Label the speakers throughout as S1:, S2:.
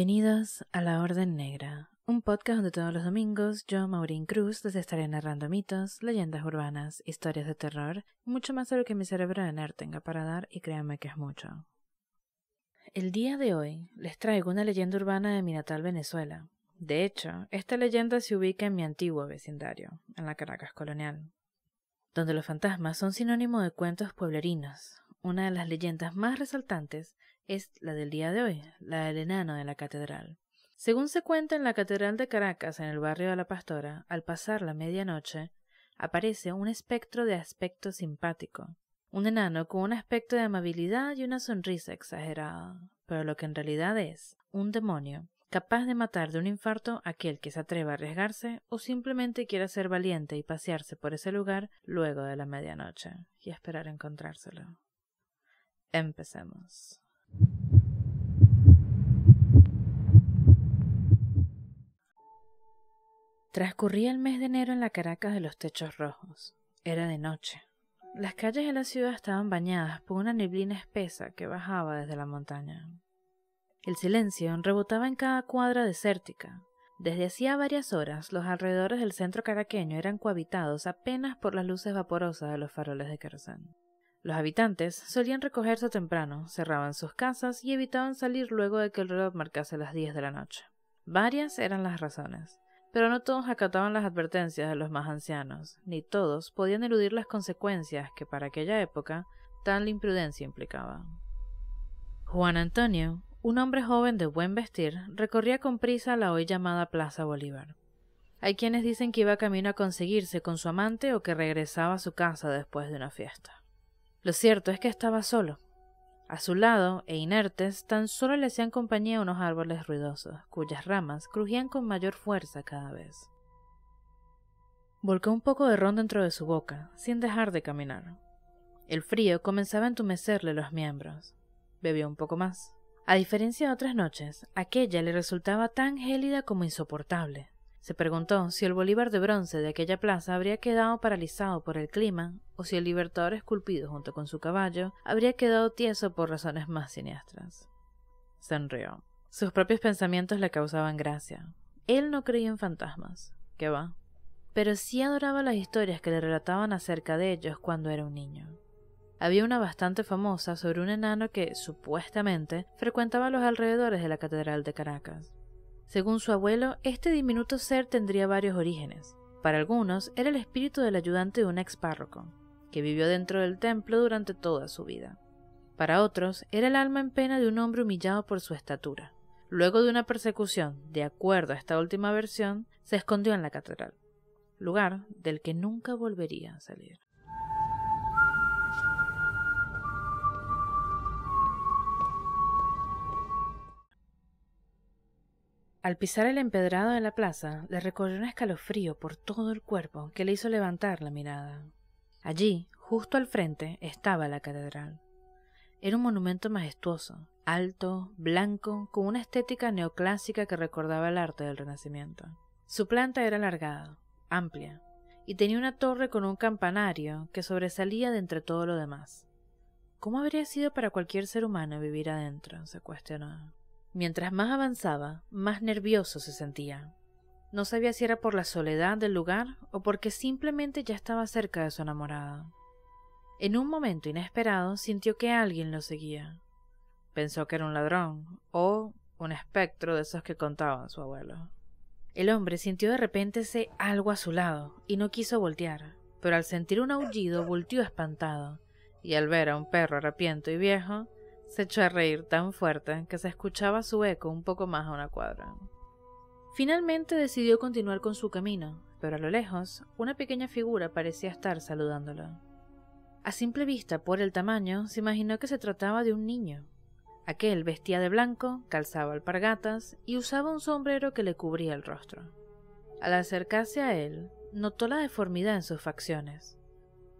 S1: Bienvenidos a La Orden Negra, un podcast donde todos los domingos yo, Maureen Cruz, les estaré narrando mitos, leyendas urbanas, historias de terror y mucho más de lo que mi cerebro de nerd tenga para dar, y créanme que es mucho. El día de hoy les traigo una leyenda urbana de mi natal Venezuela. De hecho, esta leyenda se ubica en mi antiguo vecindario, en la Caracas colonial, donde los fantasmas son sinónimo de cuentos pueblerinos. Una de las leyendas más resaltantes es la del día de hoy, la del enano de la catedral. Según se cuenta en la Catedral de Caracas, en el barrio de La Pastora, al pasar la medianoche, aparece un espectro de aspecto simpático. Un enano con un aspecto de amabilidad y una sonrisa exagerada, pero lo que en realidad es un demonio, capaz de matar de un infarto a aquel que se atreva a arriesgarse o simplemente quiera ser valiente y pasearse por ese lugar luego de la medianoche y esperar encontrárselo. Empecemos. Transcurría el mes de enero en la Caracas de los techos rojos. Era de noche. Las calles de la ciudad estaban bañadas por una neblina espesa que bajaba desde la montaña. El silencio rebotaba en cada cuadra desértica. Desde hacía varias horas, los alrededores del centro caraqueño eran cohabitados apenas por las luces vaporosas de los faroles de queroseno. Los habitantes solían recogerse temprano, cerraban sus casas y evitaban salir luego de que el reloj marcase las 10 de la noche. Varias eran las razones, pero no todos acataban las advertencias de los más ancianos, ni todos podían eludir las consecuencias que para aquella época tal imprudencia implicaba. Juan Antonio, un hombre joven de buen vestir, recorría con prisa la hoy llamada Plaza Bolívar. Hay quienes dicen que iba camino a conseguirse con su amante o que regresaba a su casa después de una fiesta. Lo cierto es que estaba solo. A su lado, e inertes, tan solo le hacían compañía unos árboles ruidosos, cuyas ramas crujían con mayor fuerza cada vez. Volcó un poco de ron dentro de su boca, sin dejar de caminar. El frío comenzaba a entumecerle los miembros. Bebió un poco más. A diferencia de otras noches, aquella le resultaba tan gélida como insoportable. Se preguntó si el Bolívar de bronce de aquella plaza habría quedado paralizado por el clima, o si el Libertador esculpido junto con su caballo habría quedado tieso por razones más siniestras. Sonrió. Sus propios pensamientos le causaban gracia. Él no creía en fantasmas, ¿qué va? Pero sí adoraba las historias que le relataban acerca de ellos cuando era un niño. Había una bastante famosa sobre un enano que, supuestamente, frecuentaba los alrededores de la Catedral de Caracas. Según su abuelo, este diminuto ser tendría varios orígenes. Para algunos, era el espíritu del ayudante de un ex párroco, que vivió dentro del templo durante toda su vida. Para otros, era el alma en pena de un hombre humillado por su estatura. Luego de una persecución, de acuerdo a esta última versión, se escondió en la catedral, lugar del que nunca volvería a salir. Al pisar el empedrado de la plaza, le recorrió un escalofrío por todo el cuerpo que le hizo levantar la mirada. Allí, justo al frente, estaba la catedral. Era un monumento majestuoso, alto, blanco, con una estética neoclásica que recordaba el arte del Renacimiento. Su planta era alargada, amplia, y tenía una torre con un campanario que sobresalía de entre todo lo demás. ¿Cómo habría sido para cualquier ser humano vivir adentro?, se cuestionó. Mientras más avanzaba, más nervioso se sentía. No sabía si era por la soledad del lugar o porque simplemente ya estaba cerca de su enamorada. En un momento inesperado sintió que alguien lo seguía. Pensó que era un ladrón o un espectro de esos que contaba su abuelo. El hombre sintió de repente ese algo a su lado y no quiso voltear, pero al sentir un aullido volteó espantado, y al ver a un perro harapiento y viejo, se echó a reír tan fuerte que se escuchaba su eco un poco más a una cuadra. Finalmente decidió continuar con su camino, pero a lo lejos, una pequeña figura parecía estar saludándolo. A simple vista, por el tamaño, se imaginó que se trataba de un niño. Aquel vestía de blanco, calzaba alpargatas y usaba un sombrero que le cubría el rostro. Al acercarse a él, notó la deformidad en sus facciones.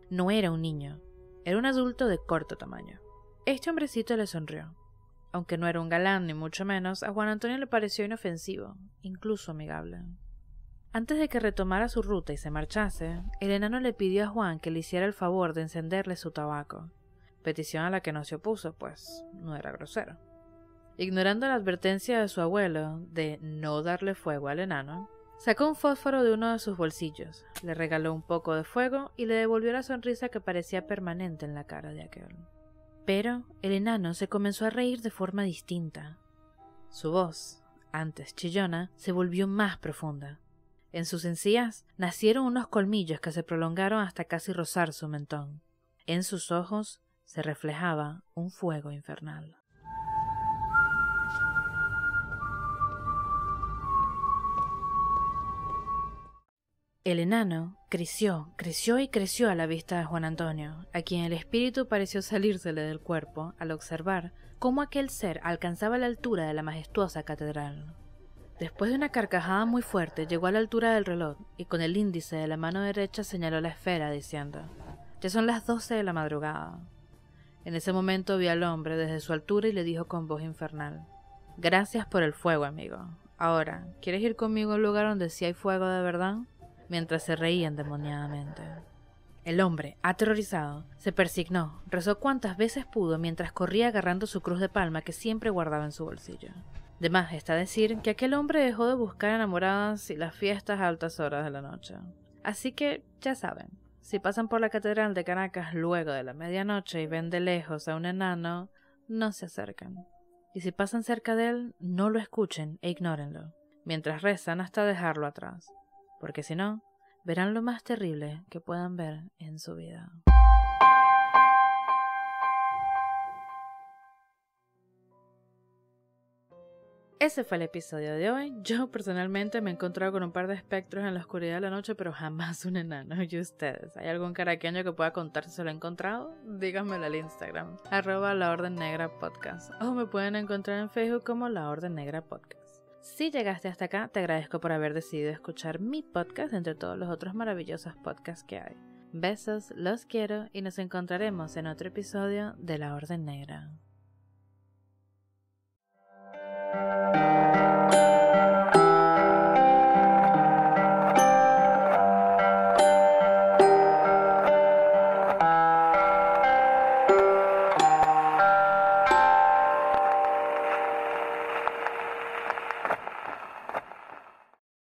S1: No era un niño, era un adulto de corto tamaño. Este hombrecito le sonrió. Aunque no era un galán ni mucho menos, a Juan Antonio le pareció inofensivo, incluso amigable. Antes de que retomara su ruta y se marchase, el enano le pidió a Juan que le hiciera el favor de encenderle su tabaco, petición a la que no se opuso, pues no era grosero. Ignorando la advertencia de su abuelo de no darle fuego al enano, sacó un fósforo de uno de sus bolsillos, le regaló un poco de fuego y le devolvió la sonrisa que parecía permanente en la cara de aquel. Pero el enano se comenzó a reír de forma distinta. Su voz, antes chillona, se volvió más profunda. En sus encías nacieron unos colmillos que se prolongaron hasta casi rozar su mentón. En sus ojos se reflejaba un fuego infernal. El enano creció y creció a la vista de Juan Antonio, a quien el espíritu pareció salírsele del cuerpo al observar cómo aquel ser alcanzaba la altura de la majestuosa catedral. Después de una carcajada muy fuerte, llegó a la altura del reloj y con el índice de la mano derecha señaló la esfera diciendo: «Ya son las 12 de la madrugada». En ese momento vio al hombre desde su altura y le dijo con voz infernal: «Gracias por el fuego, amigo. Ahora, ¿quieres ir conmigo a un lugar donde sí hay fuego de verdad?», mientras se reía endemoniadamente. El hombre, aterrorizado, se persignó, rezó cuantas veces pudo mientras corría agarrando su cruz de palma que siempre guardaba en su bolsillo. De más está decir que aquel hombre dejó de buscar enamoradas y las fiestas a altas horas de la noche. Así que, ya saben, si pasan por la Catedral de Caracas luego de la medianoche y ven de lejos a un enano, no se acercan. Y si pasan cerca de él, no lo escuchen e ignórenlo, mientras rezan hasta dejarlo atrás, porque si no, verán lo más terrible que puedan ver en su vida. Ese fue el episodio de hoy. Yo personalmente me he encontrado con un par de espectros en la oscuridad de la noche, pero jamás un enano. ¿Y ustedes? ¿Hay algún caraqueño que pueda contar si se lo ha encontrado? Díganmelo al Instagram, @laordennegrapodcast, o me pueden encontrar en Facebook como La Orden Negra Podcast. Si llegaste hasta acá, te agradezco por haber decidido escuchar mi podcast entre todos los otros maravillosos podcasts que hay. Besos, los quiero y nos encontraremos en otro episodio de La Orden Negra.